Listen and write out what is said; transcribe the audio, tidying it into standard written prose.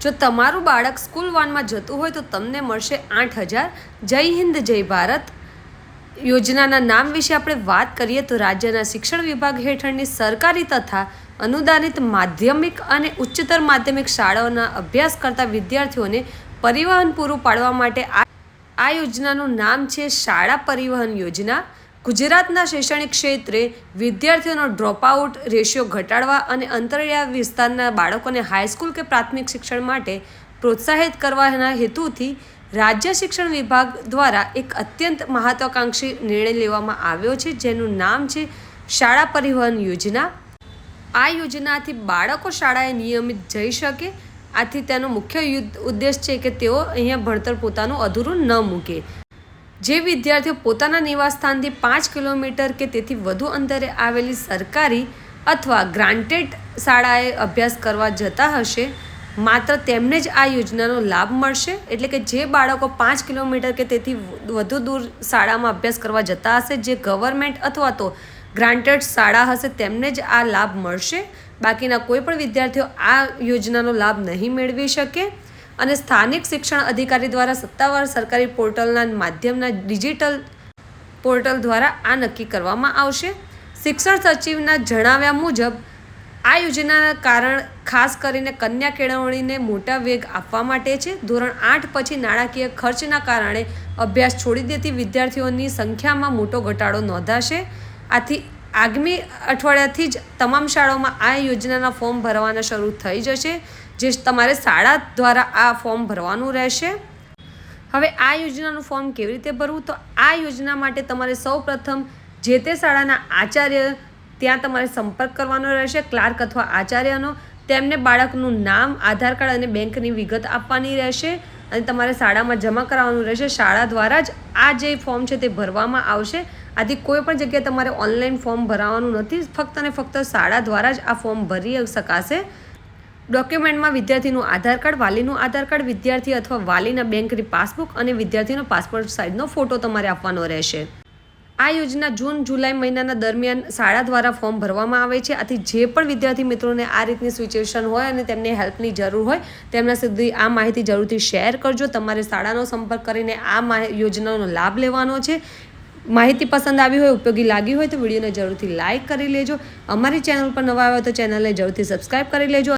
જો તમારું બાળક સ્કૂલ વાનમાં જતું હોય તો તમને મળશે 8,000। જય હિન્દ જય ભારત યોજનાના નામ વિશે આપણે વાત કરીએ તો રાજ્યના શિક્ષણ વિભાગ હેઠળની સરકારી તથા અનુદાનિત માધ્યમિક અને ઉચ્ચતર માધ્યમિક શાળાઓના અભ્યાસ કરતા વિદ્યાર્થીઓને પરિવહન પૂરું પાડવા માટે આ યોજનાનું નામ છે શાળા પરિવહન યોજના। ગુજરાતના શૈક્ષણિક ક્ષેત્રે વિદ્યાર્થીઓનો ડ્રોપઆઉટ રેશિયો ઘટાડવા અને અંતરિયાળ વિસ્તારના બાળકોને હાઈસ્કૂલ કે પ્રાથમિક શિક્ષણ માટે પ્રોત્સાહિત કરવાના હેતુથી રાજ્ય શિક્ષણ વિભાગ દ્વારા એક અત્યંત મહત્વાકાંક્ષી નિર્ણય લેવામાં આવ્યો છે, જેનું નામ છે શાળા પરિવહન યોજના। આ યોજનાથી બાળકો શાળાએ નિયમિત જઈ શકે। આથી તેનો મુખ્ય ઉદ્દેશ છે કે તેઓ અહીંયા ભણતર પોતાનું અધૂરું ન મૂકે। જે વિદ્યાર્થીઓ પોતાના નિવાસસ્થાનથી 5 કિલોમીટર કે તેથી વધુ અંતરે આવેલી સરકારી અથવા ગ્રાન્ટેડ શાળાએ અભ્યાસ કરવા જતા હશે, માત્ર તેમને જ આ યોજનાનો લાભ મળશે। એટલે કે જે બાળકો 5 કિલોમીટર કે તેથી વધુ દૂર શાળામાં અભ્યાસ કરવા જતા હશે, જે ગવર્મેન્ટ અથવા તો ગ્રાન્ટેડ શાળા હશે, તેમને જ આ લાભ મળશે। બાકીના કોઈ પણ વિદ્યાર્થીઓ આ યોજનાનો લાભ નહીં મેળવી શકે। અને સ્થાનિક શિક્ષણ અધિકારી દ્વારા સત્તાવાર સરકારી પોર્ટલના માધ્યમના ડિજિટલ પોર્ટલ દ્વારા આ નક્કી કરવામાં આવશે। શિક્ષણ સચિવના જણાવ્યા મુજબ આ યોજનાના કારણ ખાસ કરીને કન્યા કેળવણીને મોટા વેગ આપવા માટે છે। ધોરણ 8 પછી નાણાકીય ખર્ચના કારણે અભ્યાસ છોડી દેતી વિદ્યાર્થીઓની સંખ્યામાં મોટો ઘટાડો નોંધાશે। આથી આગામી અઠવાડિયાથી જ તમામ શાળાઓમાં આ યોજનાના ફોર્મ ભરવાના શરૂ થઈ જશે, જે તમારે શાળા દ્વારા આ ફોર્મ ભરવાનું રહેશે। હવે આ યોજનાનું ફોર્મ કેવી રીતે ભરવું, તો આ યોજના માટે તમારે સૌપ્રથમ જે તે શાળાના આચાર્ય ત્યાં તમારે સંપર્ક કરવાનો રહેશે, ક્લાર્ક અથવા આચાર્યનો। તેમને બાળકનું નામ, આધાર કાર્ડ અને બેંકની વિગત આપવાની રહેશે અને તમારે શાળામાં જમા કરાવવાનું રહેશે। શાળા દ્વારા જ આ જે ફોર્મ છે તે ભરવામાં આવશે। આથી કોઈ પણ જગ્યાએ તમારે ઓનલાઈન ફોર્મ ભરાવાનું નથી, ફક્ત અને ફક્ત શાળા દ્વારા જ આ ફોર્મ ભરી શકાશે। ડોક્યુમેન્ટમાં વિદ્યાર્થીનું આધાર કાર્ડ, વાલીનું આધાર કાર્ડ, વિદ્યાર્થી અથવા વાલીના બેંકની પાસબુક અને વિદ્યાર્થીનો પાસપોર્ટ સાઇઝનો ફોટો તમારે આપવાનો રહેશે। આ યોજના જૂન-જુલાઈ મહિનાના દરમિયાન શાળા દ્વારા ફોર્મ ભરવામાં આવે છે। આથી જે પણ વિદ્યાર્થી મિત્રોને આ રીતની સિચ્યુએશન હોય અને તેમને હેલ્પની જરૂર હોય, તેમના સુધી આ માહિતી જરૂરથી શેર કરજો। તમારે શાળાનો સંપર્ક કરીને આ યોજનાનો લાભ લેવાનો છે। માહિતી પસંદ આવી હોય, ઉપયોગી લાગી હોય તો વિડીયોને જરૂરથી લાઇક કરી લેજો। અમારી ચેનલ પર નવા આવ્યા તો ચેનલને જરૂરથી સબસ્ક્રાઈબ કરી લેજો।